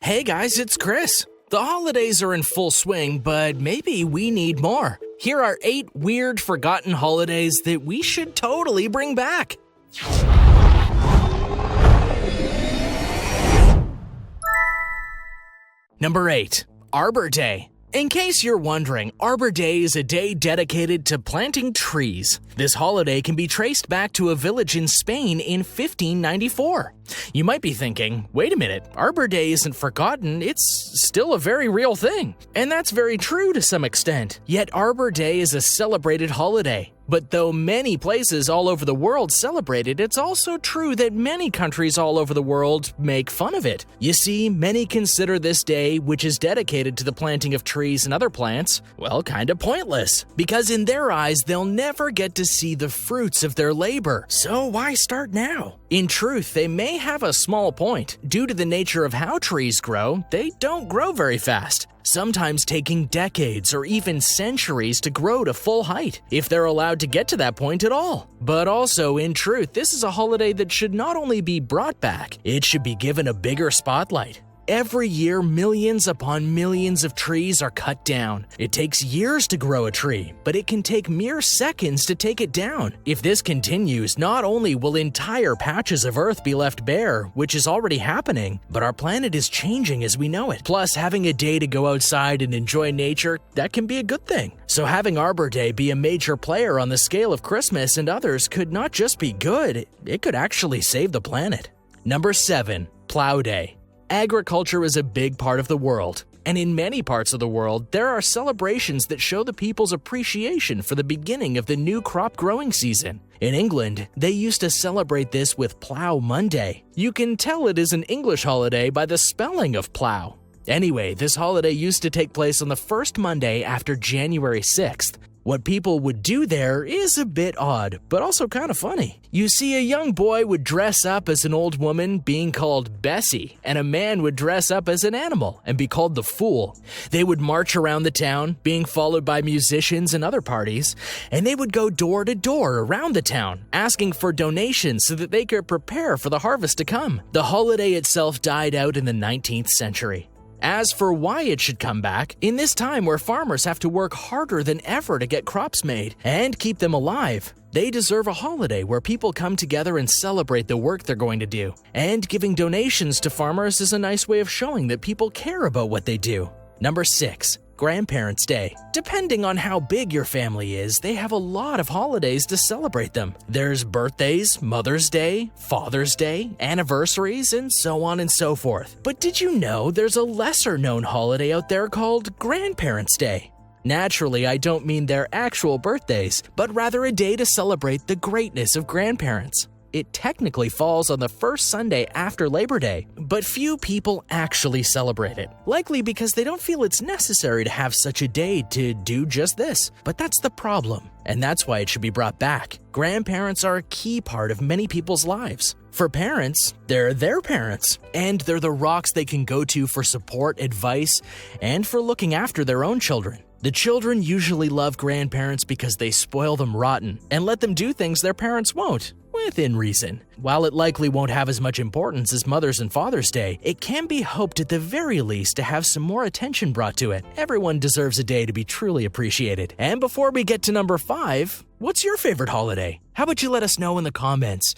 Hey guys, it's Chris. The holidays are in full swing, but maybe we need more. Here are 8 weird, forgotten holidays that we should totally bring back. Number 8. Arbor Day. In case you're wondering, Arbor Day is a day dedicated to planting trees. This holiday can be traced back to a village in Spain in 1594. You might be thinking, wait a minute, Arbor Day isn't forgotten, it's still a very real thing. And that's very true to some extent. Yet Arbor Day is a celebrated holiday. But though many places all over the world celebrate it, it's also true that many countries all over the world make fun of it. You see, many consider this day, which is dedicated to the planting of trees and other plants, well, kind of pointless. Because in their eyes, they'll never get to see the fruits of their labor. So why start now? In truth, they may have a small point. Due to the nature of how trees grow, they don't grow very fast, sometimes taking decades or even centuries to grow to full height, if they're allowed to get to that point at all. But also, in truth, this is a holiday that should not only be brought back, it should be given a bigger spotlight. Every year, millions upon millions of trees are cut down. It takes years to grow a tree, but it can take mere seconds to take it down. If this continues, not only will entire patches of Earth be left bare, which is already happening, but our planet is changing as we know it. Plus, having a day to go outside and enjoy nature, that can be a good thing. So having Arbor Day be a major player on the scale of Christmas and others could not just be good, it could actually save the planet. Number 7. Plow Day. Agriculture is a big part of the world, and in many parts of the world, there are celebrations that show the people's appreciation for the beginning of the new crop growing season. In England, they used to celebrate this with Plough Monday. You can tell it is an English holiday by the spelling of plough. Anyway, this holiday used to take place on the first Monday after January 6th. What people would do there is a bit odd, but also kind of funny. You see, a young boy would dress up as an old woman, being called Bessie, and a man would dress up as an animal and be called the Fool. They would march around the town, being followed by musicians and other parties, and they would go door to door around the town, asking for donations so that they could prepare for the harvest to come. The holiday itself died out in the 19th century. As for why it should come back, in this time where farmers have to work harder than ever to get crops made and keep them alive, they deserve a holiday where people come together and celebrate the work they're going to do. And giving donations to farmers is a nice way of showing that people care about what they do. Number 6. Grandparents' Day. Depending on how big your family is, they have a lot of holidays to celebrate them. There's birthdays, Mother's Day, Father's Day, anniversaries, and so on and so forth. But did you know there's a lesser-known holiday out there called Grandparents' Day? Naturally, I don't mean their actual birthdays, but rather a day to celebrate the greatness of grandparents. It technically falls on the first Sunday after Labor Day, but few people actually celebrate it, likely because they don't feel it's necessary to have such a day to do just this. But that's the problem, and that's why it should be brought back. Grandparents are a key part of many people's lives. For parents, they're their parents, and they're the rocks they can go to for support, advice, and for looking after their own children. The children usually love grandparents because they spoil them rotten and let them do things their parents won't. Within reason. While it likely won't have as much importance as Mother's and Father's Day, it can be hoped at the very least to have some more attention brought to it. Everyone deserves a day to be truly appreciated. And before we get to number 5, what's your favorite holiday? How about you let us know in the comments?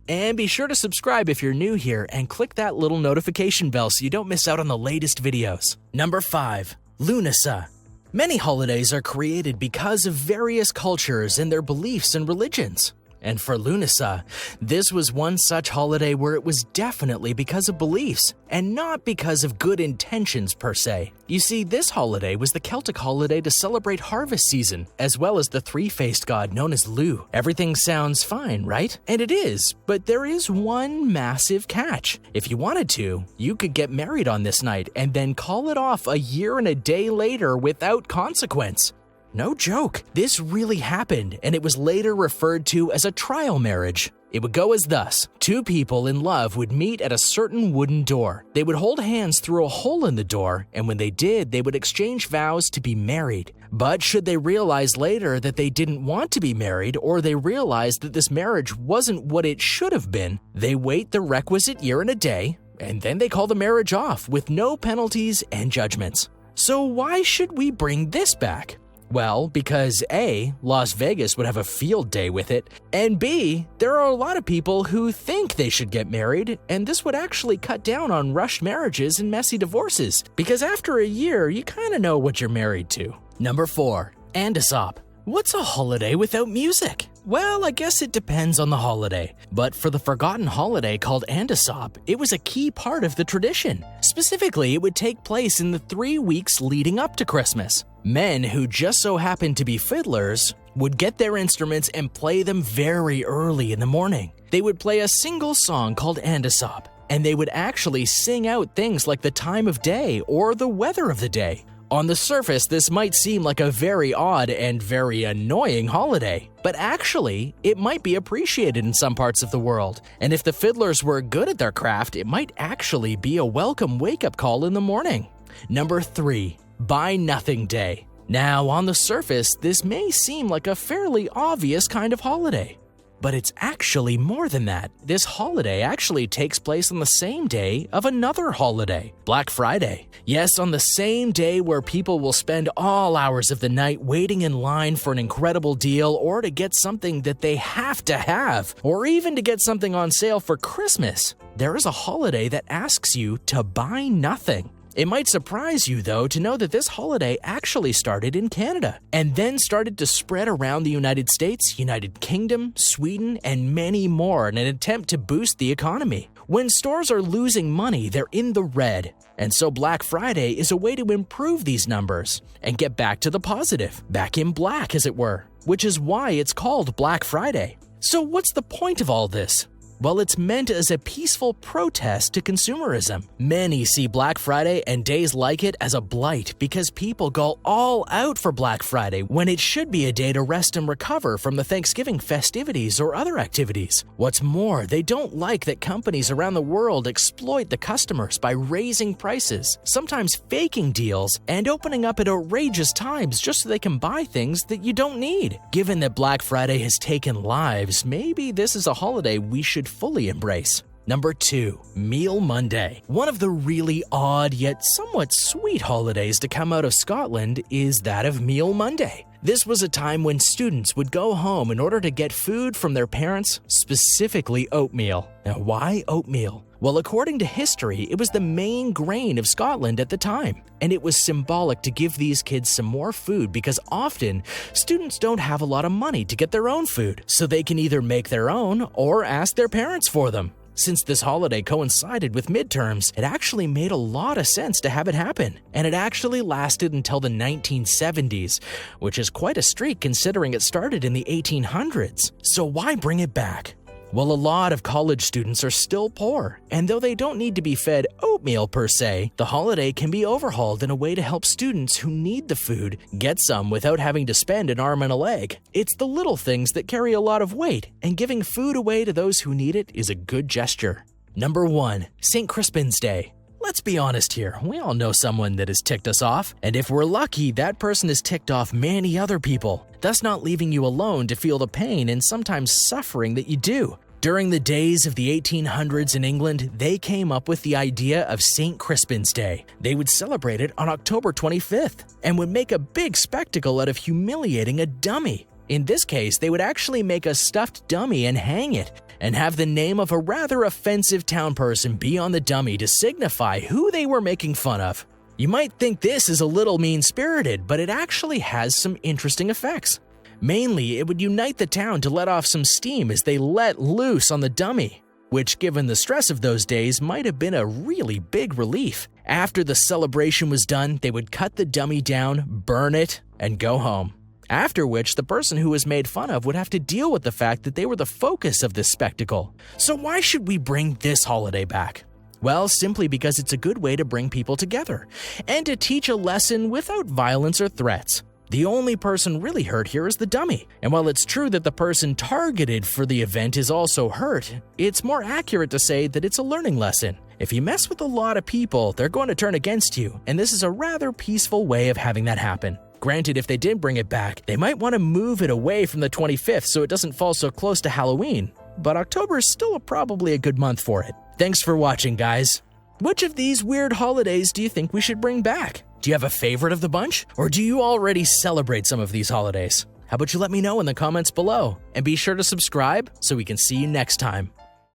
And be sure to subscribe if you're new here and click that little notification bell so you don't miss out on the latest videos. Number 5. Lunasa. Many holidays are created because of various cultures and their beliefs and religions. And for Lunasa, this was one such holiday where it was definitely because of beliefs, and not because of good intentions per se. You see, this holiday was the Celtic holiday to celebrate harvest season, as well as the three-faced god known as Lugh. Everything sounds fine, right? And it is, but there is one massive catch. If you wanted to, you could get married on this night and then call it off a year and a day later without consequence. No joke, this really happened, and it was later referred to as a trial marriage. It would go as thus. 2 people in love would meet at a certain wooden door. They would hold hands through a hole in the door, and when they did, they would exchange vows to be married. But should they realize later that they didn't want to be married, or they realized that this marriage wasn't what it should have been, they wait the requisite year and a day, and then they call the marriage off with no penalties and judgments. So why should we bring this back? Well, because A, Las Vegas would have a field day with it, and B, there are a lot of people who think they should get married, and this would actually cut down on rushed marriages and messy divorces, because after a year, you kind of know what you're married to. Number 4, Andesop. What's a holiday without music? Well, I guess it depends on the holiday. But for the forgotten holiday called Andesop, it was a key part of the tradition. Specifically, it would take place in the 3 weeks leading up to Christmas. Men who just so happened to be fiddlers would get their instruments and play them very early in the morning. They would play a single song called Andesop, and they would actually sing out things like the time of day or the weather of the day. On the surface, this might seem like a very odd and very annoying holiday, but actually, it might be appreciated in some parts of the world. And if the fiddlers were good at their craft, it might actually be a welcome wake-up call in the morning. Number 3, Buy Nothing Day. Now, on the surface, this may seem like a fairly obvious kind of holiday. But it's actually more than that. This holiday actually takes place on the same day of another holiday, Black Friday. Yes, on the same day where people will spend all hours of the night waiting in line for an incredible deal or to get something that they have to have, or even to get something on sale for Christmas. There is a holiday that asks you to buy nothing. It might surprise you, though, to know that this holiday actually started in Canada and then started to spread around the United States, United Kingdom, Sweden, and many more in an attempt to boost the economy. When stores are losing money, they're in the red. And so Black Friday is a way to improve these numbers and get back to the positive, back in black, as it were, which is why it's called Black Friday. So what's the point of all this? Well, it's meant as a peaceful protest to consumerism. Many see Black Friday and days like it as a blight because people go all out for Black Friday when it should be a day to rest and recover from the Thanksgiving festivities or other activities. What's more, they don't like that companies around the world exploit the customers by raising prices, sometimes faking deals, and opening up at outrageous times just so they can buy things that you don't need. Given that Black Friday has taken lives, maybe this is a holiday we should fully embrace. Number 2, Meal Monday. One of the really odd yet somewhat sweet holidays to come out of Scotland is that of Meal Monday. This was a time when students would go home in order to get food from their parents, specifically oatmeal. Now, why oatmeal? Well, according to history, it was the main grain of Scotland at the time, and it was symbolic to give these kids some more food because often students don't have a lot of money to get their own food, so they can either make their own or ask their parents for them. Since this holiday coincided with midterms, it actually made a lot of sense to have it happen, and it actually lasted until the 1970s, which is quite a streak considering it started in the 1800s. So why bring it back? Well, a lot of college students are still poor, and though they don't need to be fed oatmeal per se, the holiday can be overhauled in a way to help students who need the food get some without having to spend an arm and a leg. It's the little things that carry a lot of weight, and giving food away to those who need it is a good gesture. Number 1, St. Crispin's Day. Let's be honest here, we all know someone that has ticked us off, and if we're lucky, that person has ticked off many other people, thus not leaving you alone to feel the pain and sometimes suffering that you do. During the days of the 1800s in England, they came up with the idea of St. Crispin's Day. They would celebrate it on October 25th and would make a big spectacle out of humiliating a dummy. In this case, they would actually make a stuffed dummy and hang it, and have the name of a rather offensive town person be on the dummy to signify who they were making fun of. You might think this is a little mean-spirited, but it actually has some interesting effects. Mainly, it would unite the town to let off some steam as they let loose on the dummy, which, given the stress of those days, might have been a really big relief. After the celebration was done, they would cut the dummy down, burn it, and go home. After which, the person who was made fun of would have to deal with the fact that they were the focus of this spectacle. So why should we bring this holiday back? Well, simply because it's a good way to bring people together, and to teach a lesson without violence or threats. The only person really hurt here is the dummy, and while it's true that the person targeted for the event is also hurt, it's more accurate to say that it's a learning lesson. If you mess with a lot of people, they're going to turn against you, and this is a rather peaceful way of having that happen. Granted, if they did bring it back, they might want to move it away from the 25th so it doesn't fall so close to Halloween, but October is still probably a good month for it. Thanks for watching, guys. Which of these weird holidays do you think we should bring back? Do you have a favorite of the bunch? Or do you already celebrate some of these holidays? How about you let me know in the comments below? And be sure to subscribe so we can see you next time.